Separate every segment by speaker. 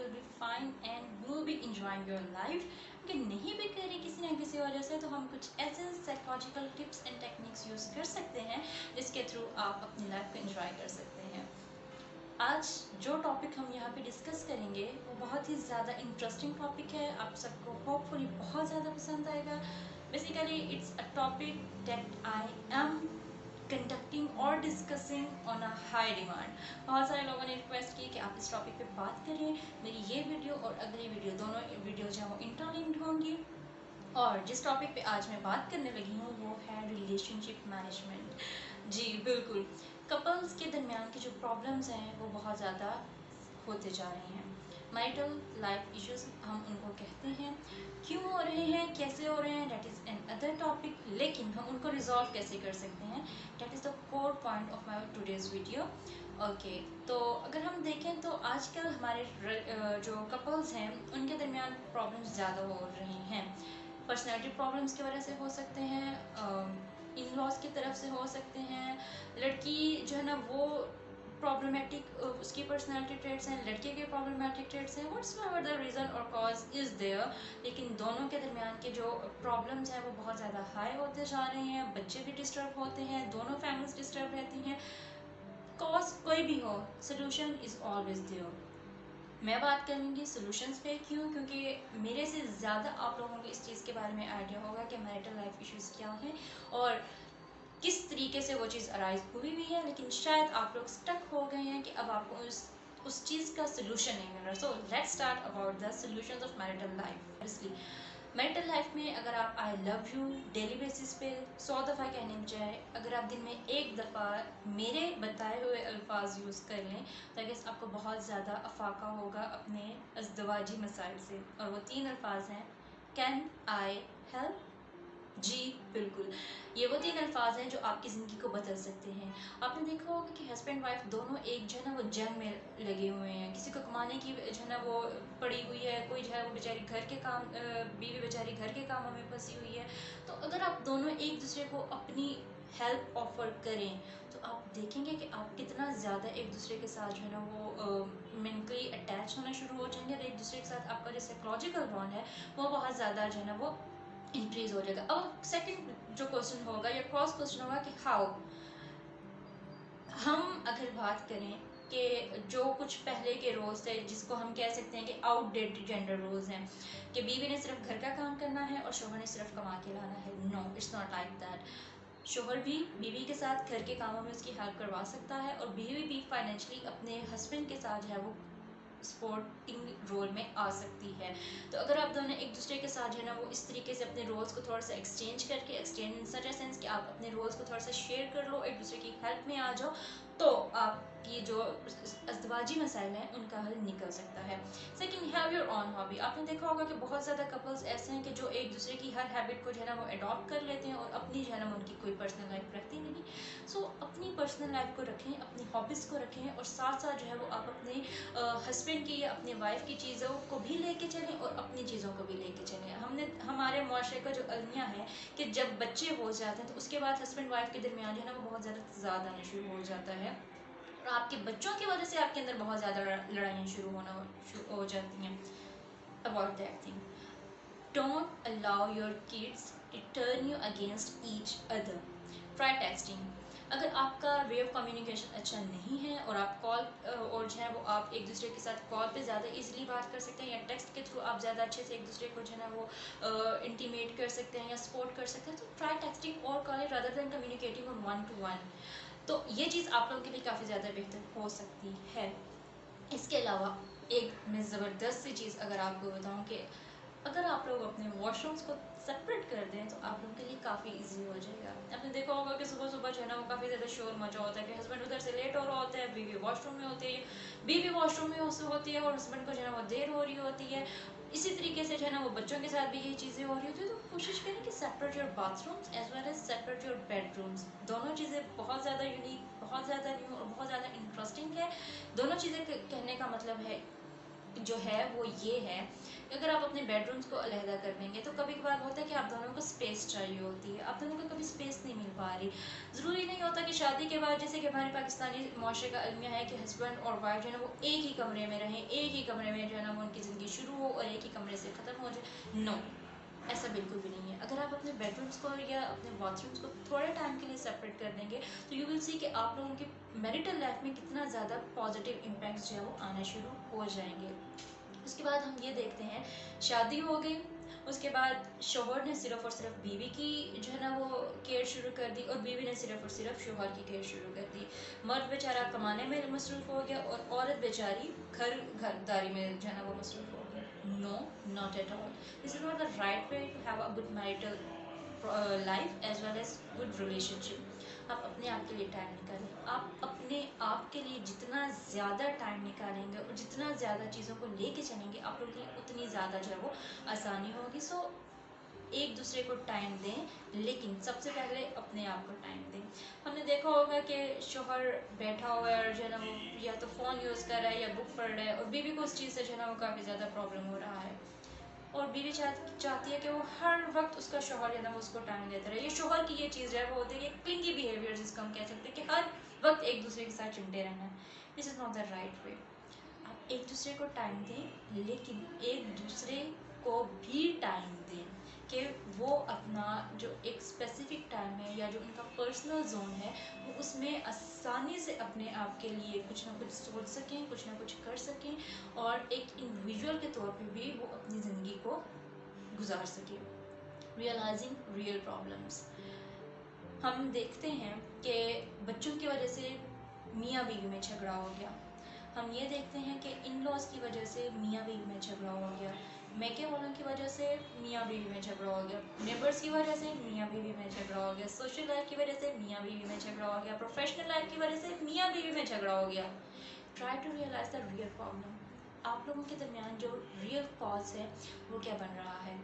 Speaker 1: will be fine and will be enjoying your life. अगर नहीं भी करें किसी न किसी वजह से, तो हम कुछ ऐसे psychological tips and techniques use कर सकते हैं जिसके थ्रू आप अपनी लाइफ को एंजॉय कर सकते हैं। आज जो टॉपिक हम यहाँ पे डिस्कस करेंगे वो बहुत ही ज़्यादा इंटरेस्टिंग टॉपिक है, आप सबको होपफुली बहुत ज़्यादा पसंद आएगा। Basically it's a topic that I am conducting और discussing on a high demand. बहुत सारे लोगों ने रिक्वेस्ट की कि आप इस टॉपिक पे बात करें। मेरी ये वीडियो और अगली वीडियो, दोनों वीडियो जो है वो इंटरलिंक्ड होंगी। और जिस टॉपिक पे आज मैं बात करने लगी हूँ वो है रिलेशनशिप मैनेजमेंट। जी बिल्कुल, कपल्स के दरमियान की जो प्रॉब्लम्स हैं वो बहुत ज़्यादा होते जा रहे हैं। मैरिटल लाइफ इश्यूज हम उनको कहते हैं। क्यों हो रहे हैं, कैसे हो रहे हैं, that is an other topic, लेकिन हम उनको रिजॉल्व कैसे कर सकते हैं, that is the core point of my today's video. Okay, तो अगर हम देखें तो आजकल हमारे जो कपल्स हैं उनके दरमियान प्रॉब्लम्स ज़्यादा हो रही हैं। पर्सनैलिटी प्रॉब्लम्स की वजह से हो सकते हैं, इन लॉज की तरफ से हो सकते हैं। लड़की जो है ना वो प्रॉब्लमेटिक उसकी पर्सनैलिटी ट्रेट्स हैं, लड़के के प्रॉब्लमेटिक ट्रेट्स हैं, व्हाट्स एवर द रीज़न और कॉज इज़ देयर, लेकिन दोनों के दरमियान के जो प्रॉब्लम्स हैं वो बहुत ज़्यादा हाई होते जा रहे हैं। बच्चे भी डिस्टर्ब होते हैं, दोनों फैमिलीज डिस्टर्ब रहती हैं। कॉज कोई भी हो, सोल्यूशन इज़ ऑलवेज देयर। मैं बात करूँगी सोल्यूशंस पे। क्यों? क्योंकि मेरे से ज़्यादा आप लोगों को इस चीज़ के बारे में आइडिया होगा कि मैरिटल लाइफ इश्यूज़ क्या हैं और किस तरीके से वो चीज़ अराइज हुई हुई है, लेकिन शायद आप लोग स्टक हो गए हैं कि अब आपको उस चीज़ का सोल्यूशन नहीं मिल रहा। So let's start about the solutions of marital life. Obviously marital life में अगर आप I love you daily basis पे 100 दफ़ा कहने बजाय अगर आप दिन में एक दफ़ा मेरे बताए हुए अल्फाज यूज़ कर लें तो आई गेस आपको बहुत ज़्यादा अफाका होगा अपने अज़दवाजी मसाइल से। और वो 3 अल्फाज हैं, कैन आई हेल्प। जी बिल्कुल, ये वो 3 अल्फाज हैं जो आपकी ज़िंदगी को बदल सकते हैं। आपने देखा होगा कि हस्बैंड वाइफ दोनों एक जो है ना वो जंग में लगे हुए हैं। किसी को कमाने की जो है ना वो पड़ी हुई है, कोई जो है वो बेचारी घर के काम बीवी बेचारी घर के कामों में फंसी हुई है। तो अगर आप दोनों एक दूसरे को अपनी हेल्प ऑफर करें तो आप देखेंगे कि आप कितना ज़्यादा एक दूसरे के साथ जो है ना वो मेंटली अटैच होना शुरू हो जाएंगे और एक दूसरे के साथ आपका जो साइकोलॉजिकल बॉन्ड है वो बहुत ज़्यादा जो है ना वो इंक्रीज हो जाएगा। अब सेकंड जो क्वेश्चन होगा या क्रॉस क्वेश्चन होगा कि हाउ, हम अगर बात करें कि जो कुछ पहले के रोल्स थे जिसको हम कह सकते हैं कि आउटडेटेड जेंडर रोल्स हैं कि बीवी ने सिर्फ घर का काम करना है और शोहर ने सिर्फ कमा के लाना है। No, it's not like that. शोहर भी बीवी के साथ घर के कामों में उसकी हेल्प करवा सकता है और बीवी भी फाइनेंशियली अपने हस्बैंड के साथ जो है वो सपोर्टिंग रोल में आ सकती है। तो अगर आप दोनों एक दूसरे के साथ जो है ना वो इस तरीके से अपने रोल्स को थोड़ा सा एक्सचेंज करके, exchange in such a sense कि आप अपने रोल्स को थोड़ा सा शेयर कर लो, एक दूसरे की हेल्प में आ जाओ, तो आपकी जो अज़दवाजी मसाइल हैं उनका हल निकल सकता है। Second, have your on hobby. आपने देखा होगा कि बहुत ज़्यादा कपल्स ऐसे हैं कि जो एक दूसरे की हर हैबिट को जो है ना वो अडॉप्ट कर लेते हैं और अपनी जो है ना उनकी कोई पर्सनल लाइफ रखती नहीं। सो अपनी पर्सनल लाइफ को रखें, अपनी हॉबीज़ को रखें और साथ साथ जो है वो आप अपने हस्बैंड की या अपने वाइफ की चीज़ों को भी लेके चलें और अपनी चीज़ों को भी लेके चलें। हमने हमारे मुआशरे का जो अलमिया है कि जब बच्चे हो जाते हैं तो उसके बाद हस्बैंड वाइफ के दरमियान जो है ना वो बहुत ज़्यादा आना शुरू हो जाता है और आपके बच्चों की वजह से आपके अंदर बहुत ज़्यादा लड़ाइयाँ शुरू हो जाती हैं। Avoid that thing. Don't allow your kids to turn you against each other. Try texting. अगर आपका वे ऑफ कम्युनिकेशन अच्छा नहीं है और आप कॉल और जो है वो आप एक दूसरे के साथ कॉल पे ज़्यादा इजीली बात कर सकते हैं या टेक्स्ट के थ्रू आप ज़्यादा अच्छे से एक दूसरे को जो है ना वो इंटीमेट कर सकते हैं या सपोर्ट कर सकते हैं, तो ट्राई टेक्सटिंग और calling rather than communicating on 1-to-1। तो ये चीज़ आप लोगों के लिए काफ़ी ज़्यादा बेहतर हो सकती है। इसके अलावा एक मैं ज़बरदस्त सी चीज़ अगर आपको बताऊँ कि अगर आप लोग अपने वॉशरूम्स को सेपरेट कर दें तो आप लोगों के लिए काफ़ी इजी हो जाएगा। आपने देखा होगा कि सुबह सुबह जो है ना वो काफ़ी ज़्यादा शोर मचा होता है कि हस्बैंड उधर से लेट हो रहा होता है, बीवी वॉशरूम में होती है, बीवी वॉशरूम में होती है और हस्बैंड को जो है ना वो देर हो रही होती है। इसी तरीके से जो है ना वो बच्चों के साथ भी यही चीज़ें हो रही होती है। तो कोशिश करें कि separate your bathrooms as well as separate your bedrooms. दोनों चीज़ें बहुत ज़्यादा यूनिक, बहुत ज़्यादा न्यू और बहुत ज़्यादा इंटरेस्टिंग है। दोनों चीज़ें कहने का मतलब है जो है वो ये है कि अगर आप अपने बेडरूम्स को अलहदा कर देंगे तो कभी कभार होता है कि आप दोनों को स्पेस चाहिए होती है, आप दोनों को कभी स्पेस नहीं मिल पा रही। ज़रूरी नहीं होता कि शादी के बाद, जैसे कि हमारे पाकिस्तानी माशरे का अलमिया है कि हस्बैंड और वाइफ जो है ना वो एक ही कमरे में रहें, एक ही कमरे में जो है ना वो उनकी ज़िंदगी शुरू हो और एक ही कमरे से ख़त्म हो जाए। नो, ऐसा बिल्कुल भी नहीं है। अगर आप अपने बेडरूम्स को या अपने बाथरूम्स को थोड़े टाइम के लिए सेपरेट कर देंगे तो यू विल सी कि आप लोगों की मैरिटल लाइफ में कितना ज़्यादा पॉजिटिव इम्पैक्ट्स जो है वो आना शुरू हो जाएंगे। उसके बाद हम ये देखते हैं, शादी हो गई, उसके बाद शोहर ने सिर्फ और सिर्फ बीवी की जो है ना वो केयर शुरू कर दी और बीवी ने सिर्फ और सिर्फ शोहर की केयर शुरू कर दी। मर्द बेचारा कमाने में मसरूफ़ हो गया और औरत बेचारी घरदारी में जो है ना वो मसरूफ़ हो गया। No, not at all. This is not the right way to have a good marital life as well as good relationship. आप अपने आप के लिए टाइम निकालें, आप अपने आप के लिए जितना ज़्यादा टाइम निकालेंगे और जितना ज़्यादा चीज़ों को लेके चलेंगे आप लोगों के लिए उतनी ज़्यादा जो है वो आसानी होगी। सो एक दूसरे को टाइम दें, लेकिन सबसे पहले अपने आप को टाइम दें। हमने देखा होगा कि शोहर बैठा हुआ है और जो है ना वो या तो फ़ोन यूज़ कर रहा है या बुक पढ़ रहा है और बीवी को उस चीज़ से जो है ना वो काफ़ी ज़्यादा प्रॉब्लम हो रहा है और बीवी चाहती है कि वो हर वक्त उसका शोहर है ना वो उसको टाइम देता रहे। ये शोहर की ये चीज़ जो है वो होती है कि क्लिंगी बिहेवियर जिसको हम कह सकते हैं कि हर वक्त एक दूसरे के साथ चिमटे रहना है। This is not the right वे। आप एक दूसरे को टाइम दें, लेकिन एक दूसरे को भी टाइम दें कि वो अपना जो एक स्पेसिफिक टाइम है या जो उनका पर्सनल जोन है वो उसमें आसानी से अपने आप के लिए कुछ ना कुछ सोच सकें, कुछ ना कुछ कर सकें और एक इंडिविजुअल के तौर पे भी वो अपनी ज़िंदगी को गुजार सकें। Realising real problems. हम देखते हैं कि बच्चों की वजह से मियाँ बीवी में झगड़ा हो गया, हम ये देखते हैं कि इन लॉज की वजह से मियाँ बीवी में झगड़ा हो गया, मैके वालों की वजह से मियाँ बीवी में झगड़ा हो गया, नेबर्स की वजह से मियाँ बीवी में झगड़ा हो गया, सोशल लाइफ की वजह से मियाँ बीवी में झगड़ा हो गया, प्रोफेशनल लाइफ की वजह से मियाँ बीवी में झगड़ा हो गया। Try to realise the real problem. आप लोगों के दरमियान जो रियल कॉज है वो क्या बन रहा है।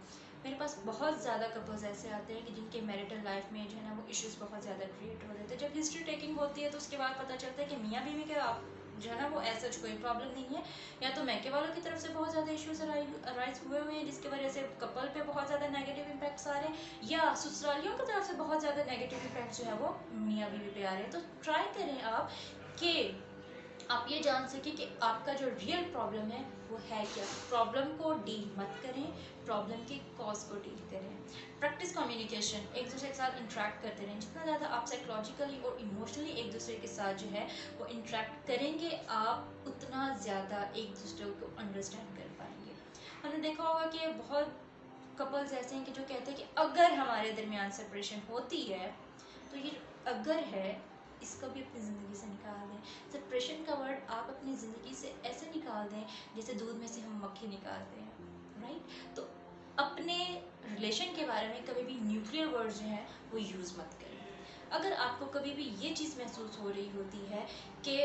Speaker 1: मेरे पास बहुत ज़्यादा कपल्स ऐसे आते हैं कि जिनके मैरिटल लाइफ में जो है ना वो इश्यूज़ बहुत ज़्यादा क्रिएट हो जाते हैं। जब हिस्ट्री टेकिंग होती है तो उसके बाद पता चलता है कि मियाँ बीवी के आप जो है ना वो ऐसा कोई प्रॉब्लम नहीं है, या तो मैके वालों की तरफ से बहुत ज़्यादा इश्यूज अराइज हुए हुए हैं जिसकी वजह से कपल पे बहुत ज़्यादा नेगेटिव इम्पैक्ट्स आ रहे हैं, या ससुरालियों की तरफ से बहुत ज़्यादा नेगेटिव इम्पैक्ट जो है वो मियाँ बीवी पे आ रहे हैं। तो ट्राई करें आप कि आप ये जान सकें कि आपका जो रियल प्रॉब्लम है वो है क्या। प्रॉब्लम को डील मत करें, प्रॉब्लम के कॉज को डील करें। प्रैक्टिस कम्युनिकेशन, एक दूसरे के साथ इंटरेक्ट करते रहें। जितना ज़्यादा आप साइकोलॉजिकली और इमोशनली एक दूसरे के साथ जो है वो इंटरेक्ट करेंगे आप उतना ज़्यादा एक दूसरे को अंडरस्टैंड कर पाएंगे। हमने देखा होगा कि बहुत कपल्स ऐसे हैं कि जो कहते हैं कि अगर हमारे दरमियान सेपरेशन होती है तो ये अगर है इसको भी अपनी ज़िंदगी से निकाल दें। सेपरेशन का वर्ड आप अपनी ज़िंदगी से ऐसे निकाल दें जैसे दूध में से हम मक्खी निकालते हैं, राइट। तो अपने रिलेशन के बारे में कभी भी न्यूक्लियर वर्ड जो है वो यूज़ मत करें। अगर आपको कभी भी ये चीज़ महसूस हो रही होती है कि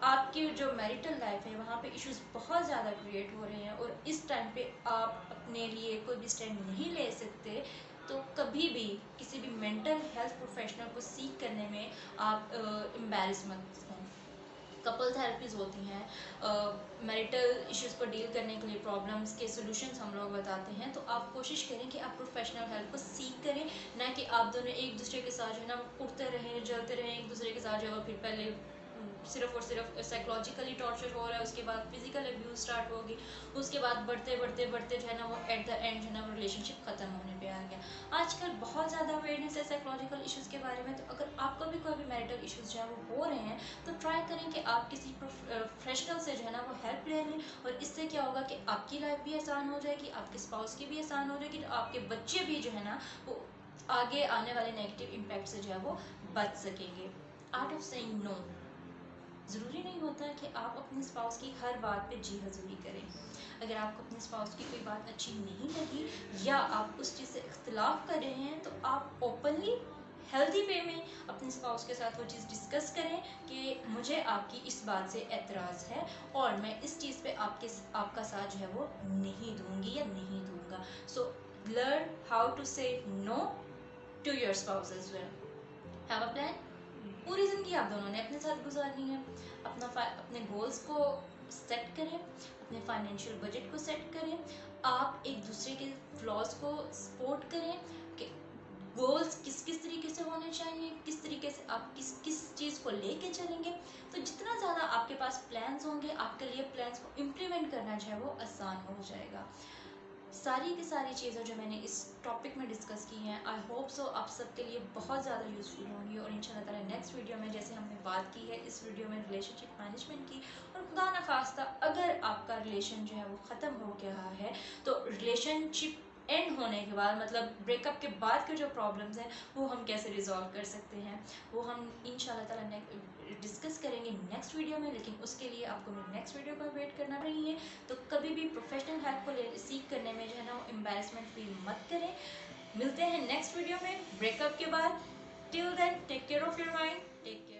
Speaker 1: आपकी जो मैरिटल लाइफ है वहाँ पे इश्यूज बहुत ज़्यादा क्रिएट हो रहे हैं और इस टाइम पे आप अपने लिए कोई भी स्टैंड नहीं ले सकते, तो कभी भी किसी भी मेंटल हेल्थ प्रोफेशनल को सीख करने में आप एम्बैरस मत हों। कपल थेरेपीज होती हैं, मैरिटल इश्यूज़ को डील करने के लिए प्रॉब्लम्स के सॉल्यूशंस हम लोग बताते हैं। तो आप कोशिश करें कि आप प्रोफेशनल हेल्प को सीख करें, ना कि आप दोनों एक दूसरे के साथ जो है ना उठते रहें जलते रहें एक दूसरे के साथ जो है फिर पहले सिर्फ और सिर्फ साइकोलॉजिकली टॉर्चर हो रहा है, उसके बाद फिजिकल अब्यूज स्टार्ट होगी, उसके बाद बढ़ते बढ़ते बढ़ते जो है ना वो एट द एंड जो है ना वो रिलेशनशिप ख़त्म होने पे आ गया। आजकल बहुत ज़्यादा अवेयरनेस है साइकोलॉजिकल इश्यूज़ के बारे में, तो अगर आपको भी कोई भी मैरिटल इश्यूज़ जो है वो हो रहे हैं तो ट्राई करें कि आप किसी प्रोफेशनल से जो है ना वो हेल्प ले लें। और इससे क्या होगा कि आपकी लाइफ भी आसान हो जाएगी, आपके स्पाउस की भी आसान हो जाएगी, आपके बच्चे भी जो है ना वो आगे आने वाले नेगेटिव इम्पैक्ट से जो है वो बच सकेंगे। Art of saying no. ज़रूरी नहीं होता कि आप अपने स्पाउस की हर बात पे जी हजूरी करें। अगर आपको अपने स्पाउस की कोई बात अच्छी नहीं लगी या आप उस चीज़ से इख्तलाफ कर रहे हैं तो आप ओपनली हेल्दी वे में अपने स्पाउस के साथ वो चीज़ डिस्कस करें कि मुझे आपकी इस बात से एतराज़ है और मैं इस चीज़ पे आपका साथ जो है वो नहीं दूंगी या नहीं दूंगा। So learn how to say no to your spouse as well. Have a plan. पूरी ज़िंदगी ज़िंदगी आप दोनों ने अपने साथ गुजारनी है। अपने गोल्स को सेट करें, अपने फाइनेंशियल बजट को सेट करें, आप एक दूसरे के फ्लॉज को सपोर्ट करें कि गोल्स किस किस तरीके से होने चाहिए, किस तरीके से आप किस किस चीज़ को लेके चलेंगे। तो जितना ज़्यादा आपके पास प्लान्स होंगे, आपके लिए प्लान्स को इम्प्लीमेंट करना जो है वो आसान हो जाएगा। सारी की सारी चीज़ें जो मैंने इस टॉपिक में डिस्कस की हैं, आई होप सो आप सबके लिए बहुत ज़्यादा यूज़फुल होंगी। और इंशाल्लाह ताला नेक्स्ट वीडियो में, जैसे हमने बात की है इस वीडियो में रिलेशनशिप मैनेजमेंट की, और खुदा न खास्ता अगर आपका रिलेशन जो है वो ख़त्म हो गया है, तो रिलेशनशिप एंड होने के बाद, मतलब ब्रेकअप के बाद के जो प्रॉब्लम्स हैं वो हम कैसे रिजॉल्व कर सकते हैं, वो हम इंशाल्लाह ताला डिस्कस करेंगे नेक्स्ट वीडियो में। लेकिन उसके लिए आपको मेरी नेक्स्ट वीडियो का वेट करना रही है। तो कभी भी प्रोफेशनल हेल्प को सीख करने में जो है ना वो एम्बेरसमेंट फील मत करें। मिलते हैं नेक्स्ट वीडियो में ब्रेकअप के बाद। Till then take care of your mind, take care.